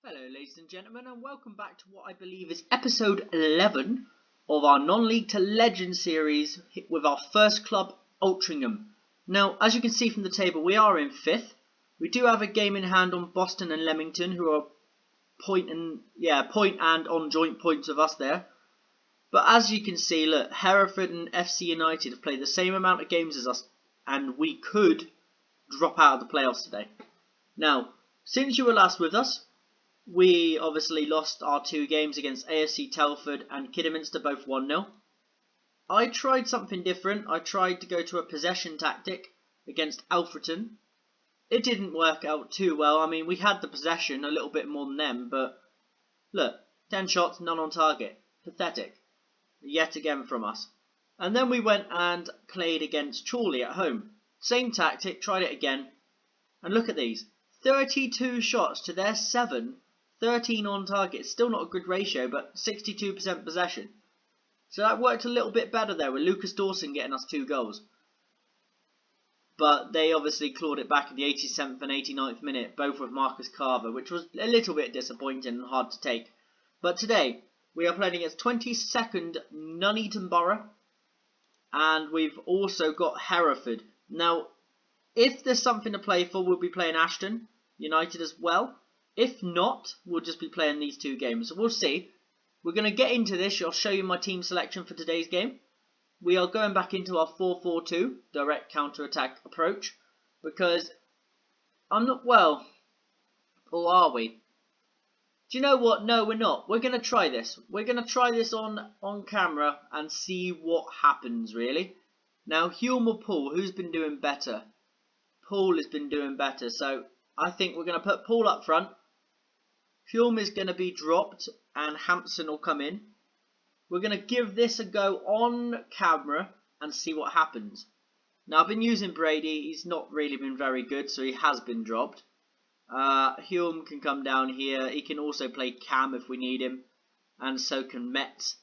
Hello ladies and gentlemen, and welcome back to what I believe is episode 11 of our non-league to legend series with our first club, Altrincham. Now, as you can see from the table, we are in 5th. We do have a game in hand on Boston and Leamington, who are point and on joint points with us there. But as you can see, look, Hereford and FC United have played the same amount of games as us, and we could drop out of the playoffs today. Now, since you were last with us, we obviously lost our 2 games against AFC Telford and Kidderminster, both 1-0. I tried something different. I tried to go to a possession tactic against Alfreton. It didn't work out too well. I mean, we had the possession a little bit more than them, but look, 10 shots, none on target. Pathetic. Yet again from us. And then we went and played against Chorley at home. Same tactic, tried it again. And look at these. 32 shots to their 7. 13 on target. Still not a good ratio, but 62% possession. So that worked a little bit better there with Lucas Dawson getting us 2 goals. But they obviously clawed it back in the 87th and 89th minute, both with Marcus Carver, which was a little bit disappointing and hard to take. But today, we are playing against 22nd Nuneaton Borough, and we've also got Hereford. Now, if there's something to play for, we'll be playing Ashton United as well. If not, we'll just be playing these 2 games. So we'll see. We're going to get into this. I'll show you my team selection for today's game. We are going back into our 4-4-2, direct counter-attack approach. Because I'm not, well, or are we? Do you know what? No, we're not. We're going to try this. We're going to try this on camera and see what happens, really. Now, Hume or Paul, who's been doing better? Paul has been doing better, so I think we're going to put Paul up front. Hume is going to be dropped and Hampson will come in. We're going to give this a go on camera and see what happens. Now, I've been using Brady. He's not really been very good, so he has been dropped. Hume can come down here. He can also play Cam if we need him, and so can Metz.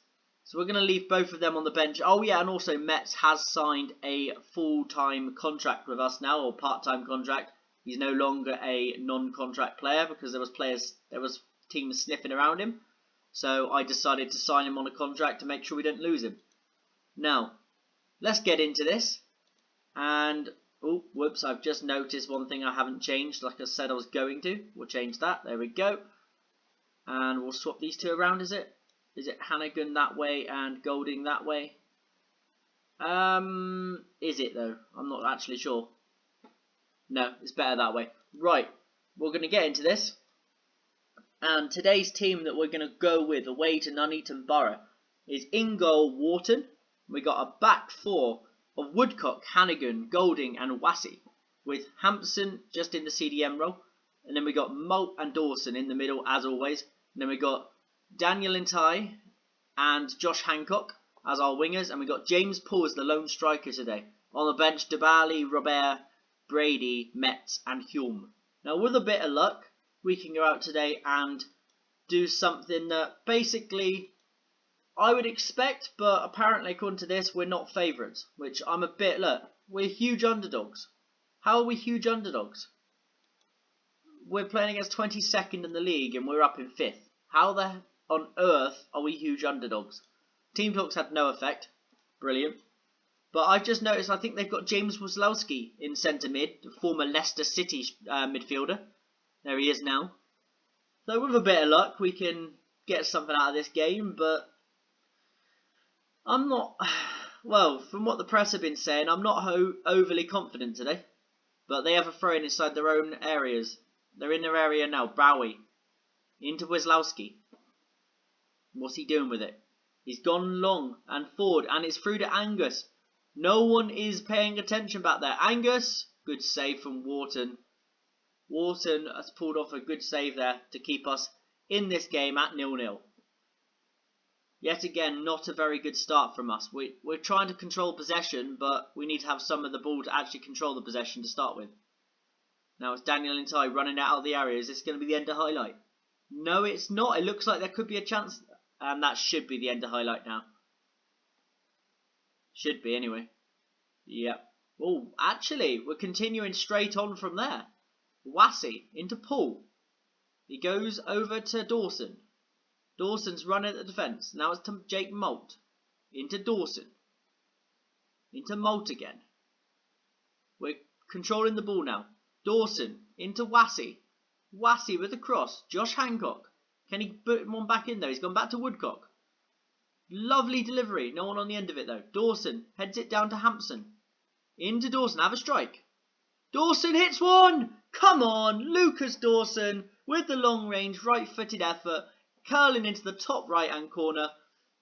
So we're going to leave both of them on the bench. Oh yeah, and also Metz has signed a full-time contract with us now, or part-time contract. He's no longer a non-contract player because there was teams sniffing around him. So I decided to sign him on a contract to make sure we didn't lose him. Now, let's get into this. And, oh, whoops, I've just noticed one thing I haven't changed like I said I was going to. We'll change that. There we go. And we'll swap these 2 around, is it? Is it Hannigan that way and Golding that way? Is it though? I'm not actually sure. No, it's better that way. Right, we're going to get into this. And today's team that we're going to go with away to Nuneaton Borough is in goal Wharton. We got a back 4 of Woodcock, Hannigan, Golding and Wassey, with Hampson just in the CDM role. And then we got Moult and Dawson in the middle as always. And then we got Daniel Intai and Josh Hancock as our wingers. And we got James Paul as the lone striker today. On the bench, Debali, Robert, Brady, Metz and Hume. Now with a bit of luck, we can go out today and do something that basically I would expect, but apparently according to this, we're not favourites. Which I'm a bit, look, we're huge underdogs. How are we huge underdogs? We're playing against 22nd in the league and we're up in 5th. How on earth are we huge underdogs? Team talks had no effect. Brilliant. But I've just noticed I think they've got James Wazlowski in centre mid, the former Leicester City midfielder. There he is now. So with a bit of luck we can get something out of this game, but I'm not, well, from what the press have been saying, I'm not overly confident today. But they have a throw-in inside their own areas. They're in their area now. Bowie. Into Wazlowski. What's he doing with it? He's gone long and forward, and it's through to Angus. No one is paying attention back there. Angus, good save from Wharton. Wharton has pulled off a good save there to keep us in this game at 0-0. Yet again, not a very good start from us. We're trying to control possession, but we need to have some of the ball to actually control the possession to start with. Now it's Daniel Intai running out of the area. Is this going to be the end of highlight? No, it's not. It looks like there could be a chance, and that should be the end of highlight now. Should be anyway. Yep. Oh, actually, we're continuing straight on from there. Wassey into Paul. He goes over to Dawson. Dawson's running at the defence. Now it's to Jake Molt. Into Dawson. Into Molt again. We're controlling the ball now. Dawson into Wassey. Wassey with a cross. Josh Hancock. Can he put one back in though? He's gone back to Woodcock. Lovely delivery. No one on the end of it though. Dawson heads it down to Hampson. Into Dawson. Have a strike. Dawson hits one. Come on. Lucas Dawson with the long range right footed effort. Curling into the top right hand corner.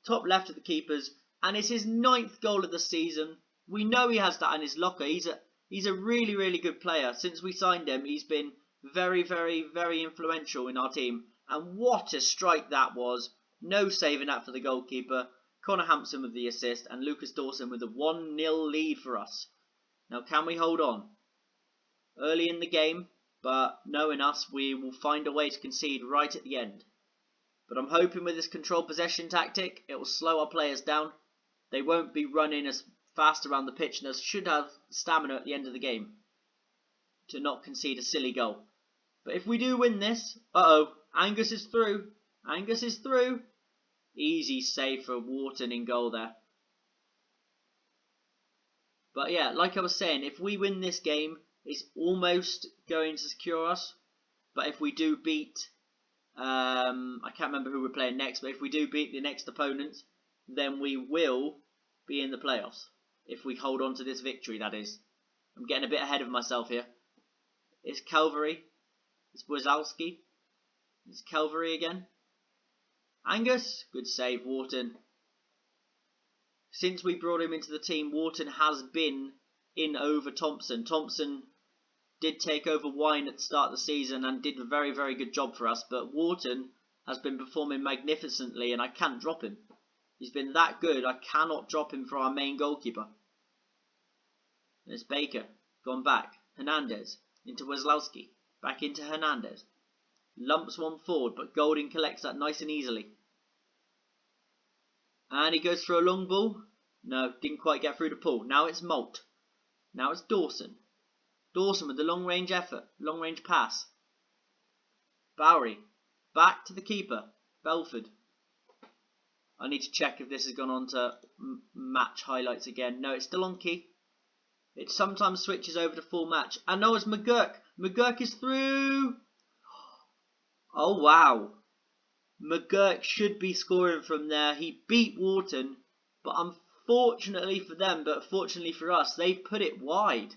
Top left of the keepers. And it's his 9th goal of the season. We know he has that in his locker. He's a really, really good player. Since we signed him, he's been very, very, very influential in our team. And what a strike that was. No saving that for the goalkeeper. Connor Hampson with the assist. And Lucas Dawson with a 1-0 lead for us. Now, can we hold on? Early in the game, but knowing us, we will find a way to concede right at the end. But I'm hoping with this controlled possession tactic, it will slow our players down. They won't be running as fast around the pitch and should have stamina at the end of the game to not concede a silly goal. But if we do win this, Angus is through. Angus is through. Easy save for Wharton in goal there. But yeah, like I was saying, if we win this game, it's almost going to secure us. But if we do beat, I can't remember who we're playing next, but if we do beat the next opponent, then we will be in the playoffs. If we hold on to this victory, that is. I'm getting a bit ahead of myself here. It's Calvary. It's Wazowski. It's Calvary again. Angus. Good save, Wharton. Since we brought him into the team, Wharton has been in over Thompson. Thompson did take over Wine at the start of the season and did a very, very good job for us. But Wharton has been performing magnificently and I can't drop him. He's been that good, I cannot drop him for our main goalkeeper. There's Baker, gone back. Hernandez, into Weslowski, back into Hernandez. Lumps one forward, but Golding collects that nice and easily. And he goes for a long ball. No, didn't quite get through the pool. Now it's Molt. Now it's Dawson. Dawson with the long range effort, long range pass. Bowery, back to the keeper, Belford. I need to check if this has gone on to match highlights again. No, it's still on key. It sometimes switches over to full match. And no, it's McGurk. McGurk is through. Oh, wow. McGurk should be scoring from there. He beat Wharton. But unfortunately for them, but fortunately for us, they put it wide.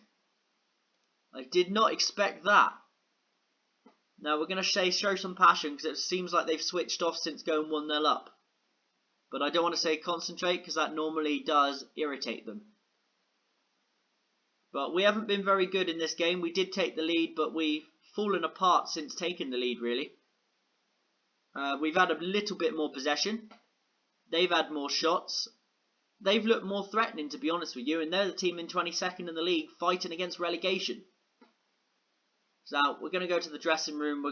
I did not expect that. Now we're going to show some passion because it seems like they've switched off since going 1-0 up. But I don't want to say concentrate because that normally does irritate them. But we haven't been very good in this game. We did take the lead, but we've fallen apart since taking the lead, really. We've had a little bit more possession. They've had more shots. They've looked more threatening, to be honest with you. And they're the team in 22nd in the league fighting against relegation. So we're going to go to the dressing room.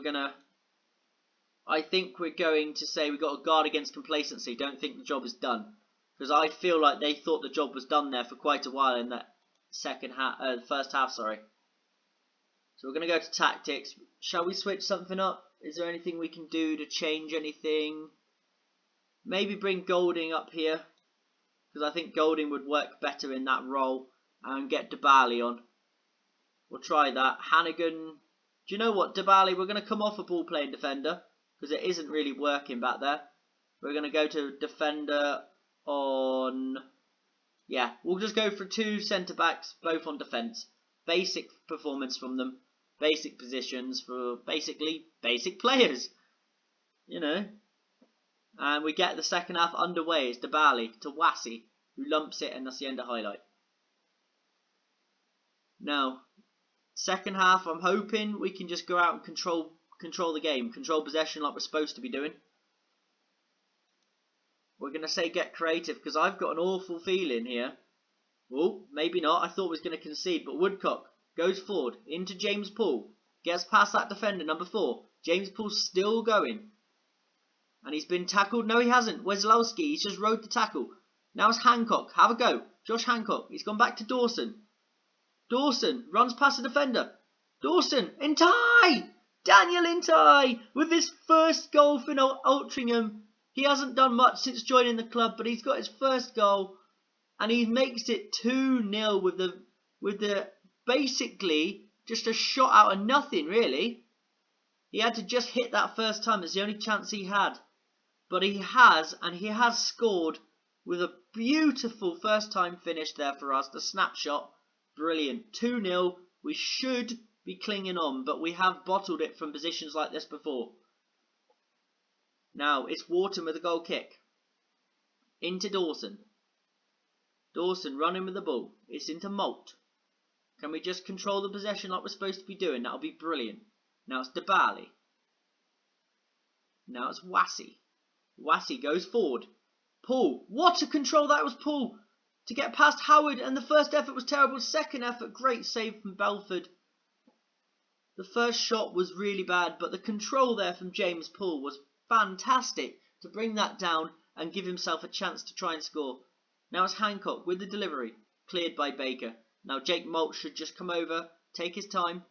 I think we're going to say we've got to guard against complacency. Don't think the job is done. Because I feel like they thought the job was done there for quite a while in that first half, sorry. So we're going to go to tactics. Shall we switch something up? Is there anything we can do to change anything? Maybe bring Golding up here. Because I think Golding would work better in that role. And get Dibali on. We'll try that. Hannigan. Do you know what, Dibali? We're going to come off a ball playing defender. Because it isn't really working back there. We're going to go to defender on... Yeah, we'll just go for 2 centre-backs, both on defence. Basic performance from them. Basic positions for basically basic players. You know. And we get the second half underway. It's Dibali to Wassey, who lumps it, and that's the end of highlight. Now, second half, I'm hoping we can just go out and control the game. Control possession like we're supposed to be doing. We're going to say get creative because I've got an awful feeling here. Oh, maybe not. I thought we was going to concede, but Woodcock goes forward into James Paul. Gets past that defender, number 4. James Paul's still going. And he's been tackled. No, he hasn't. Weslowski, he's just rode the tackle. Now it's Hancock. Have a go. Josh Hancock. He's gone back to Dawson. Dawson runs past the defender. Dawson in tie! Daniel Intai with his first goal for Altrincham. He hasn't done much since joining the club, but he's got his first goal, and he makes it 2-0 with the basically just a shot out of nothing, really. He had to just hit that first time. It's the only chance he had, but he has, and he has scored with a beautiful first time finish there for us. The snapshot, brilliant. 2-0. We should be clinging on, but we have bottled it from positions like this before. Now it's Wharton with a goal kick. Into Dawson. Dawson running with the ball. It's into Malt. Can we just control the possession like we're supposed to be doing? That'll be brilliant. Now it's Debali. Now it's Wassey. Wassey goes forward. Paul. What a control that was, Paul. To get past Howard, and the first effort was terrible. Second effort, great save from Belford. The first shot was really bad, but the control there from James Paul was fantastic to bring that down and give himself a chance to try and score. Now it's Hancock with the delivery, cleared by Baker. Now Jake Malt should just come over, take his time.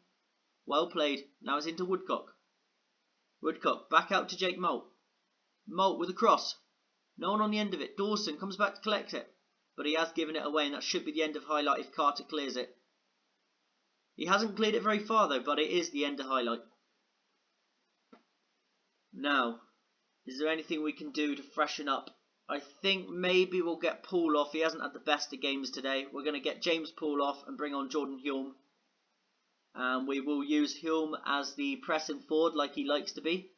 Well played. Now it's into Woodcock. Woodcock back out to Jake Malt. Malt with a cross. No one on the end of it. Dawson comes back to collect it, but he has given it away, and that should be the end of highlight if Carter clears it. He hasn't cleared it very far though, but it is the end of highlight. Now, is there anything we can do to freshen up? I think maybe we'll get Paul off. He hasn't had the best of games today. We're going to get James Paul off and bring on Jordan Hulme. And we will use Hulme as the pressing forward like he likes to be.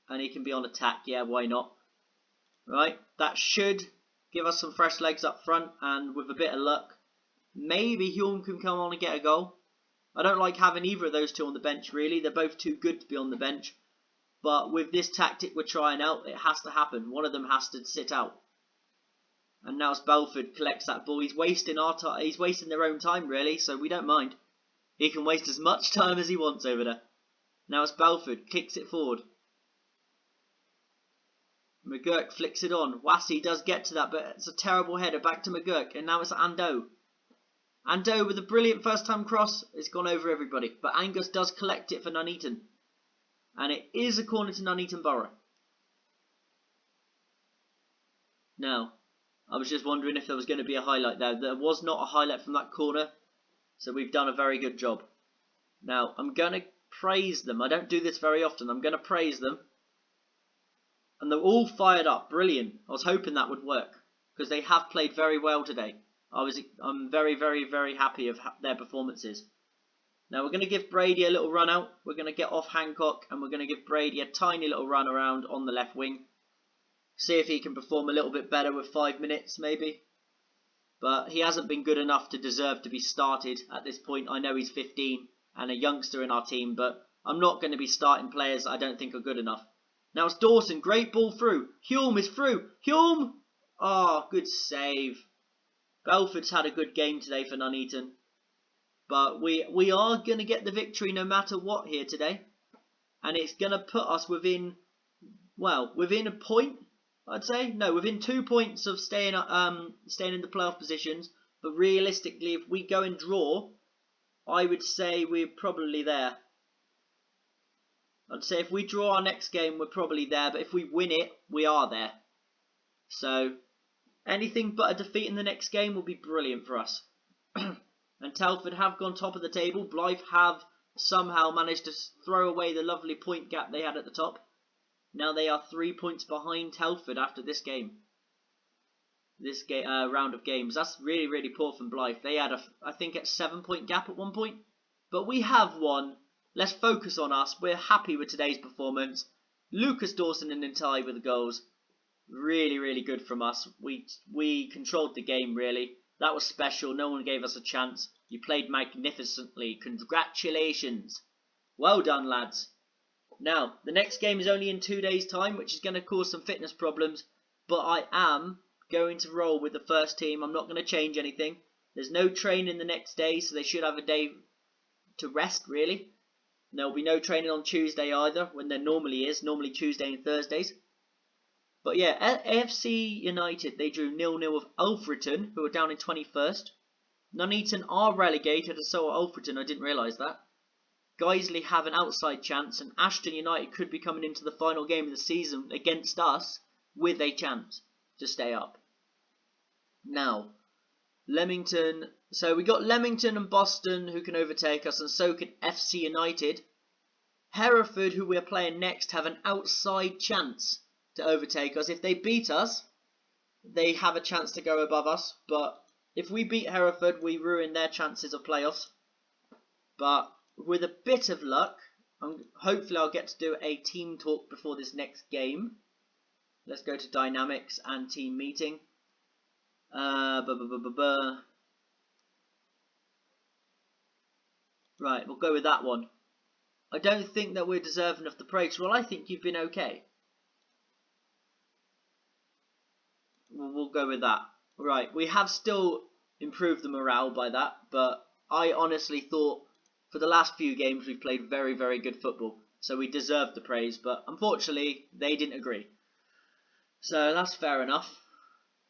And he can be on attack, yeah, why not? Right, that should give us some fresh legs up front, and with a bit of luck, maybe Hulme can come on and get a goal. I don't like having either of those two on the bench, really. They're both too good to be on the bench. But with this tactic we're trying out, it has to happen. One of them has to sit out. And now it's Belford collects that ball. He's wasting he's wasting their own time, really, so we don't mind. He can waste as much time as he wants over there. Now it's Belford, kicks it forward. McGurk flicks it on. Wassey does get to that, but it's a terrible header back to McGurk. And now it's Ando. Ando with a brilliant first time cross. It's gone over everybody. But Angus does collect it for Nuneaton. And it is a corner to Nuneaton Borough. Now, I was just wondering if there was going to be a highlight there. There was not a highlight from that corner. So we've done a very good job. Now, I'm going to praise them. I don't do this very often. I'm going to praise them. And they're all fired up. Brilliant. I was hoping that would work, because they have played very well today. I'm very, very, very happy of their performances. Now we're going to give Brady a little run out. We're going to get off Hancock, and we're going to give Brady a tiny little run around on the left wing. See if he can perform a little bit better with 5 minutes, maybe. But he hasn't been good enough to deserve to be started at this point. I know he's 15 and a youngster in our team, but I'm not going to be starting players that I don't think are good enough. Now it's Dawson, great ball through. Hulme is through. Hulme! Oh, good save. Belford's had a good game today for Nuneaton. But we are going to get the victory no matter what here today. And it's going to put us within, well, within a point, I'd say. No, within 2 points of staying in the playoff positions. But realistically, if we go and draw, I would say we're probably there. I'd say if we draw our next game, we're probably there. But if we win it, we are there. So, anything but a defeat in the next game will be brilliant for us. And Telford have gone top of the table. Blythe have somehow managed to throw away the lovely point gap they had at the top. Now they are 3 points behind Telford after this game. This round of games. That's really, really poor from Blythe. They had, I think, a 7-point gap at one point. But we have won. Let's focus on us. We're happy with today's performance. Lucas Dawson and Nintai with the goals. Really, really good from us. We controlled the game, really. That was special. No one gave us a chance. You played magnificently. Congratulations. Well done, lads. Now, the next game is only in 2 days' time, which is going to cause some fitness problems. But I am going to roll with the first team. I'm not going to change anything. There's no training the next day, so they should have a day to rest, really. There will be no training on Tuesday either, when there normally is. Normally Tuesday and Thursdays. But yeah, AFC United, they drew 0-0 with Alfreton, who are down in 21st. Nuneaton are relegated, and so are Alfreton. I didn't realise that. Guiseley have an outside chance, and Ashton United could be coming into the final game of the season against us with a chance to stay up. Now, Leamington. So we got Leamington and Boston who can overtake us, and so can FC United. Hereford, who we're playing next, have an outside chance to overtake us. If they beat us, they have a chance to go above us. But if we beat Hereford, we ruin their chances of playoffs. But with a bit of luck, hopefully I'll get to do a team talk before this next game. Let's go to Dynamics and Team Meeting. Right, we'll go with that one. I don't think that we're deserving of the praise. Well, I think you've been okay. We'll go with that. Right, we have still improved the morale by that, but I honestly thought for the last few games we've played very, very good football. So we deserved the praise, but unfortunately they didn't agree. So that's fair enough.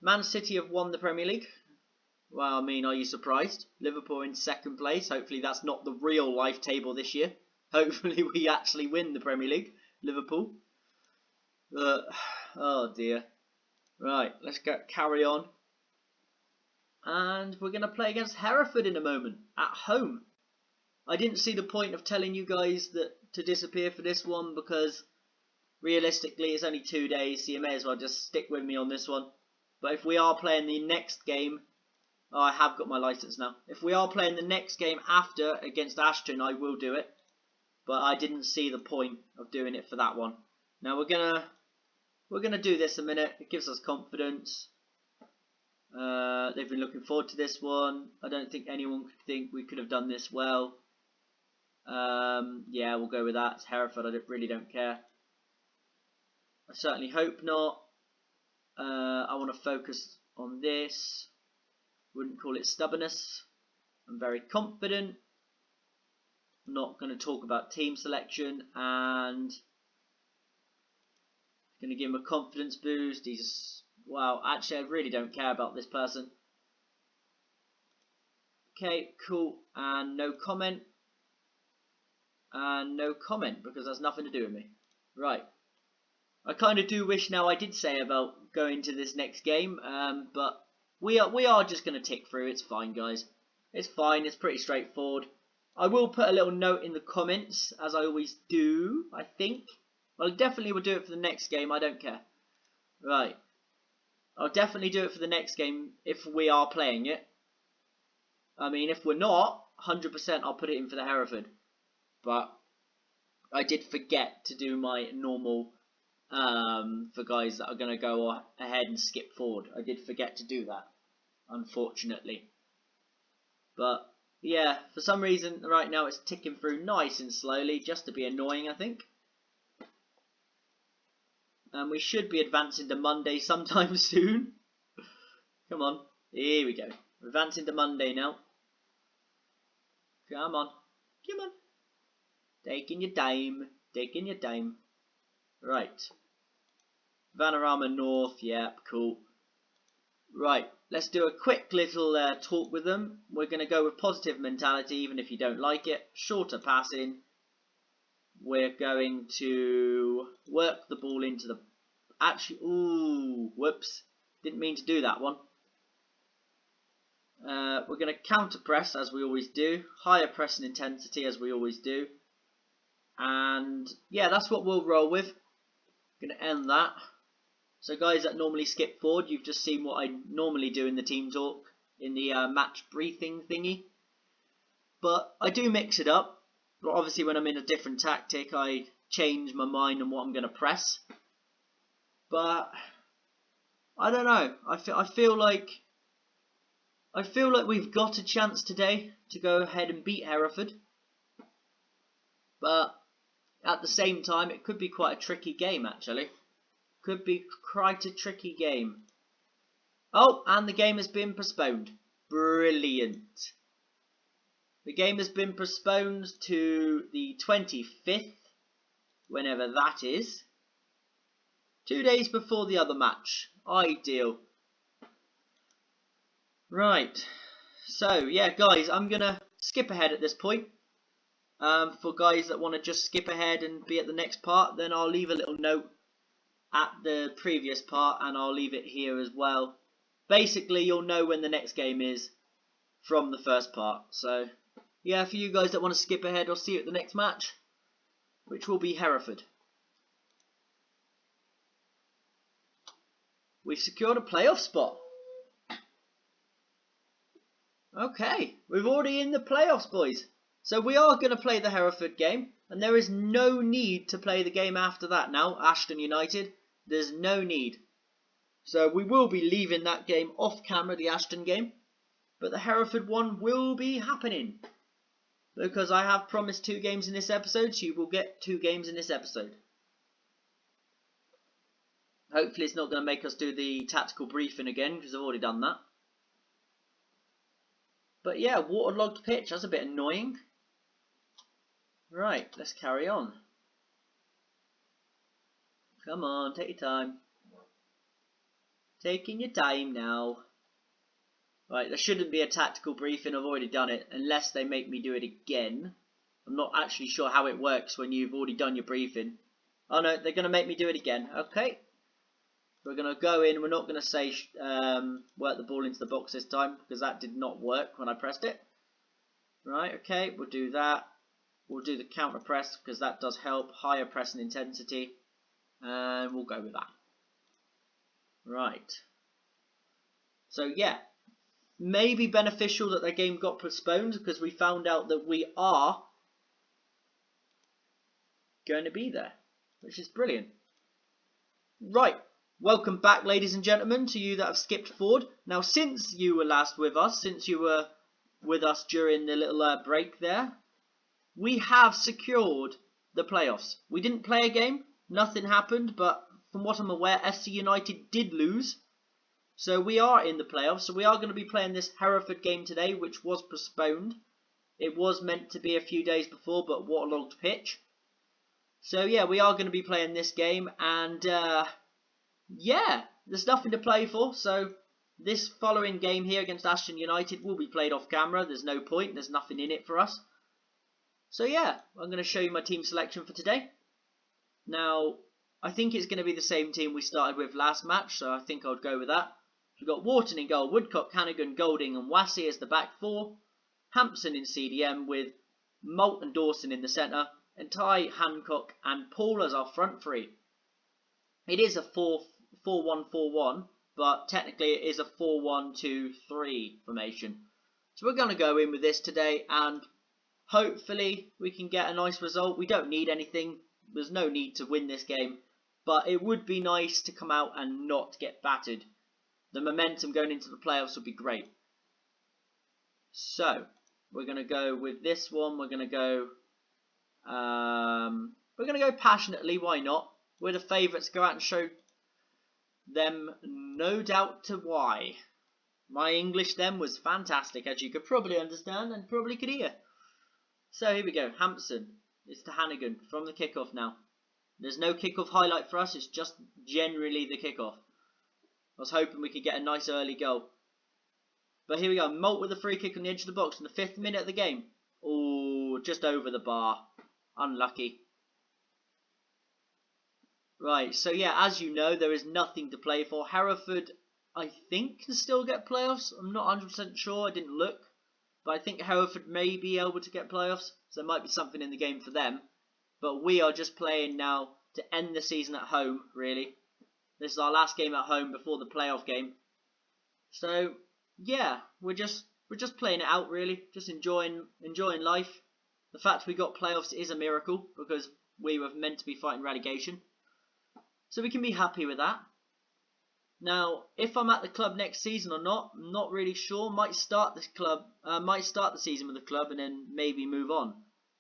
Man City have won the Premier League. Well, I mean, are you surprised? Liverpool in second place. Hopefully that's not the real life table this year. Hopefully we actually win the Premier League. Liverpool. Oh dear. Right, let's carry on. And we're going to play against Hereford in a moment. At home. I didn't see the point of telling you guys that to disappear for this one, because realistically it's only 2 days, so you may as well just stick with me on this one. But if we are playing the next game, oh, I have got my license now. If we are playing the next game after against Ashton, I will do it. But I didn't see the point of doing it for that one. Now we're gonna do this a minute. It gives us confidence. They've been looking forward to this one. I don't think anyone could think we could have done this well. Yeah, we'll go with that. It's Hereford. I really don't care. I certainly hope not. I want to focus on this. Wouldn't call it stubbornness. I'm very confident. I'm not going to talk about team selection, and going to give him a confidence boost. Wow, actually I really don't care about this person. Okay, cool, and no comment. And no comment, because that's nothing to do with me. Right. I kind of do wish now I did say about going to this next game, but we are just going to tick through. It's fine, guys. It's fine. It's pretty straightforward. I will put a little note in the comments, as I always do, I think. Well, definitely will do it for the next game. I don't care. Right. I'll definitely do it for the next game if we are playing it. I mean, if we're not, 100% I'll put it in for the Hereford. But I did forget to do my normal for guys that are going to go ahead and skip forward. I did forget to do that, unfortunately. But yeah, for some reason right now it's ticking through nice and slowly, just to be annoying, I think. And we should be advancing to Monday sometime soon. Come on, here we go. We're advancing to Monday now. Come on, come on. Taking your time, taking your time. Right. Vanarama North, yep, cool. Right, let's do a quick little talk with them. We're going to go with positive mentality, even if you don't like it. Shorter passing. We're going to work the ball into the... Actually, ooh, whoops. Didn't mean to do that one. We're going to counter press, as we always do. Higher pressing intensity, as we always do. And yeah, that's what we'll roll with. Going to end that. So guys that normally skip forward, you've just seen what I normally do in the team talk, in the match briefing thingy. But I do mix it up. But obviously when I'm in a different tactic, I change my mind on what I'm going to press. But I don't know. I feel like we've got a chance today to go ahead and beat Hereford. But at the same time, it could be quite a tricky game, actually. Could be quite a tricky game. Oh, and the game has been postponed. Brilliant. The game has been postponed to the 25th, whenever that is. 2 days before the other match. Ideal. Right. So, yeah, guys, I'm going to skip ahead at this point. For guys that want to just skip ahead and be at the next part, then I'll leave a little note at the previous part, and I'll leave it here as well. Basically, you'll know when the next game is from the first part. So, yeah, for you guys that want to skip ahead, I'll see you at the next match, which will be Hereford. We've secured a playoff spot. Okay, we're already in the playoffs, boys. So we are going to play the Hereford game, and there is no need to play the game after that now, Ashton United. There's no need. So we will be leaving that game off camera, the Ashton game, but the Hereford one will be happening. Because I have promised 2 games in this episode, so you will get 2 games in this episode. Hopefully it's not going to make us do the tactical briefing again, because I've already done that. But yeah, waterlogged pitch, that's a bit annoying. Right, let's carry on. Come on, take your time. Taking your time now. Right, there shouldn't be a tactical briefing, I've already done it, unless they make me do it again. I'm not actually sure how it works when you've already done your briefing. Oh no, they're going to make me do it again. Okay. We're going to go in, we're not going to say work the ball into the box this time, because that did not work when I pressed it. Right, okay, we'll do that. We'll do the counter press, because that does help, higher pressing intensity, and we'll go with that. Right. So yeah, maybe beneficial that the game got postponed, because we found out that we are going to be there, which is brilliant. Right. Welcome back, ladies and gentlemen, to you that have skipped forward. Now, since you were last with us, since you were with us during the little break there, we have secured the playoffs. We didn't play a game, nothing happened, but from what I'm aware, SC United did lose. So we are in the playoffs, so we are going to be playing this Hereford game today, which was postponed. It was meant to be a few days before, but waterlogged pitch. So yeah, we are going to be playing this game, and yeah, there's nothing to play for, so this following game here against Ashton United will be played off camera. There's no point, there's nothing in it for us. So yeah, I'm going to show you my team selection for today. Now, I think it's going to be the same team we started with last match, so I think I'll go with that. We've got Wharton in goal, Woodcock, Hannigan, Golding and Wassey as the back 4. Hampson in CDM with Malt and Dawson in the centre, and Ty, Hancock and Paul as our front 3. It is a 4-1-4-1, but technically it is a 4-1-2-3 formation. So we're going to go in with this today, and hopefully we can get a nice result. We don't need anything. There's no need to win this game, but it would be nice to come out and not get battered. The momentum going into the playoffs would be great. So we're going to go with this one. We're going to go passionately. Why not? We're the favourites. Go out and show them no doubt to why. My English then was fantastic, as you could probably understand and probably could hear. So here we go. Hampson. It's to Hannigan from the kickoff now. There's no kickoff highlight for us. It's just generally the kickoff. I was hoping we could get a nice early goal. But here we go. Malt with a free kick on the edge of the box in the 5th minute of the game. Oh, just over the bar. Unlucky. Right, so yeah, as you know, there is nothing to play for. Hereford, I think, can still get playoffs. I'm not 100% sure. I didn't look. But I think Hereford may be able to get playoffs. So there might be something in the game for them. But we are just playing now to end the season at home, really. This is our last game at home before the playoff game. So, yeah, we're just playing it out, really. Just enjoying life. The fact we got playoffs is a miracle, because we were meant to be fighting relegation. So we can be happy with that. Now, if I'm at the club next season or not, I'm not really sure. Might start the season with the club and then maybe move on.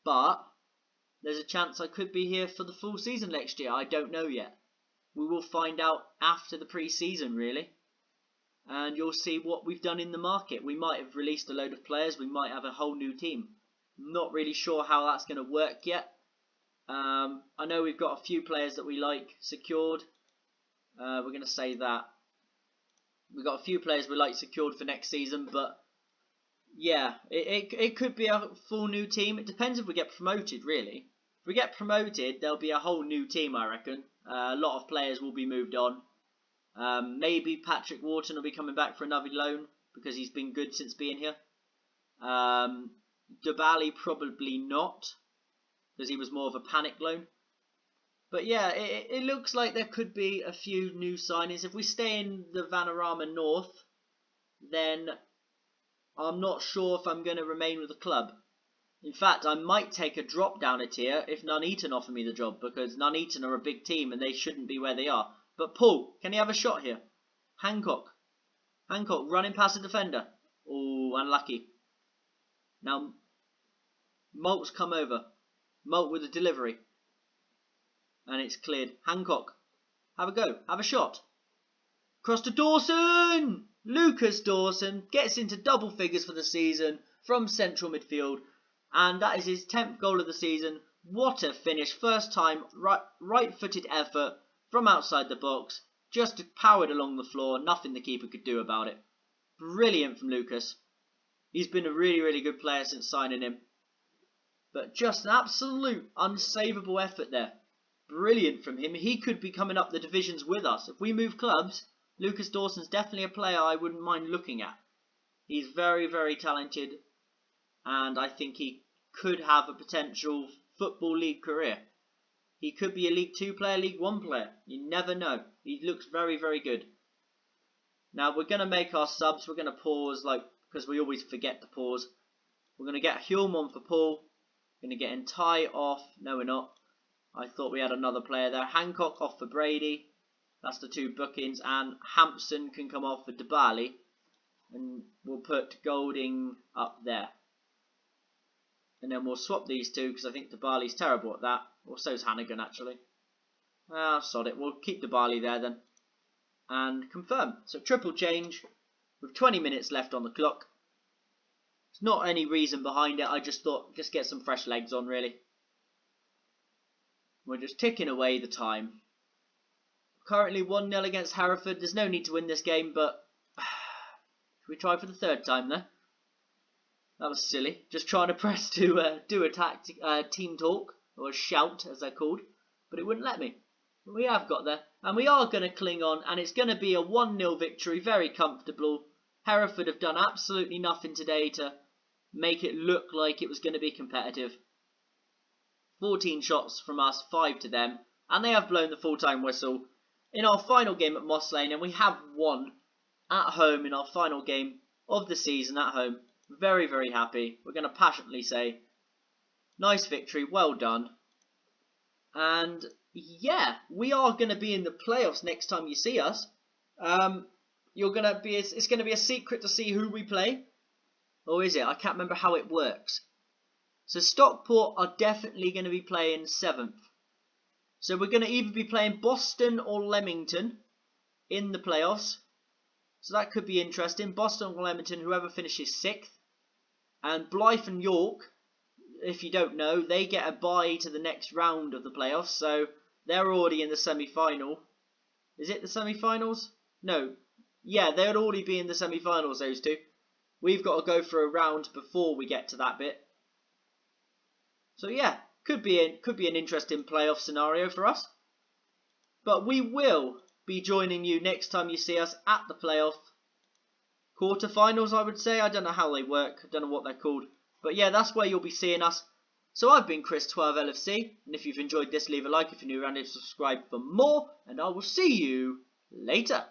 But there's a chance I could be here for the full season next year. I don't know yet. We will find out after the pre-season, really. And you'll see what we've done in the market. We might have released a load of players. We might have a whole new team. I'm not really sure how that's going to work yet. I know we've got a few players that we like secured. We're going to say that. We've got a few players we like secured for next season, but Yeah, it could be a full new team. It depends if we get promoted, really. If we get promoted, there'll be a whole new team, I reckon. A lot of players will be moved on. Maybe Patrick Wharton will be coming back for another loan because he's been good since being here. Dybala probably not because he was more of a panic loan. But yeah, it looks like there could be a few new signings. If we stay in the Vanarama North, then I'm not sure if I'm going to remain with the club. In fact, I might take a drop down a tier if Nuneaton offer me the job, because Nuneaton are a big team and they shouldn't be where they are. But Paul, can he have a shot here? Hancock running past the defender. Oh, unlucky. Now, Malt's come over. Malt with a delivery. And it's cleared. Hancock, have a go. Have a shot. Cross to Dawson! Lucas Dawson gets into double figures for the season from central midfield. And that is his 10th goal of the season. What a finish. First time right-footed effort from outside the box. Just powered along the floor. Nothing the keeper could do about it. Brilliant from Lucas. He's been a really, really good player since signing him. But just an absolute unsavable effort there. Brilliant from him. He could be coming up the divisions with us. If we move clubs, Lucas Dawson's definitely a player I wouldn't mind looking at. He's very, very talented. And I think he could have a potential Football League career. He could be a League 2 player, League 1 player. You never know. He looks very, very good. Now we're going to make our subs. We're going to pause, because we always forget to pause. We're going to get Hulme on for Paul. We're going to get Entai off. No, we're not. I thought we had another player there. Hancock off for Brady. That's the two bookings. And Hampson can come off for Dybala. And we'll put Golding up there. And then we'll swap these two because I think Dybala's terrible at that. Or so's Hannigan, actually. Sod it. We'll keep Dybala there then. And confirm. So triple change with 20 minutes left on the clock. There's not any reason behind it. I just thought, just get some fresh legs on, really. We're just ticking away the time. Currently 1-0 against Hereford. There's no need to win this game, but should we try for the third time there? That was silly. Just trying to press to do a team talk, or a shout as they're called, but it wouldn't let me. But we have got there, and we are going to cling on, and it's going to be a 1-0 victory, very comfortable. Hereford have done absolutely nothing today to make it look like it was going to be competitive. 14 shots from us, 5 to them, and they have blown the full-time whistle in our final game at Moss Lane, and we have won at home in our final game of the season at home. Very, very happy. We're going to passionately say, nice victory, well done. And yeah, we are going to be in the playoffs next time you see us. It's going to be a secret to see who we play. Or is it? I can't remember how it works. So Stockport are definitely going to be playing 7th. So we're going to either be playing Boston or Leamington in the playoffs. So that could be interesting. Boston or Leamington, whoever finishes 6th. And Blyth and York, if you don't know, they get a bye to the next round of the playoffs. So they're already in the semi-final. Is it the semi-finals? No. Yeah, they would already be in the semi-finals, those two. We've got to go for a round before we get to that bit. So yeah, could be an interesting playoff scenario for us. But we will be joining you next time you see us at the playoff quarterfinals, I would say. I don't know how they work. I don't know what they're called. But yeah, that's where you'll be seeing us. So I've been Chris12LFC. And if you've enjoyed this, leave a like. If you're new around here, subscribe for more. And I will see you later.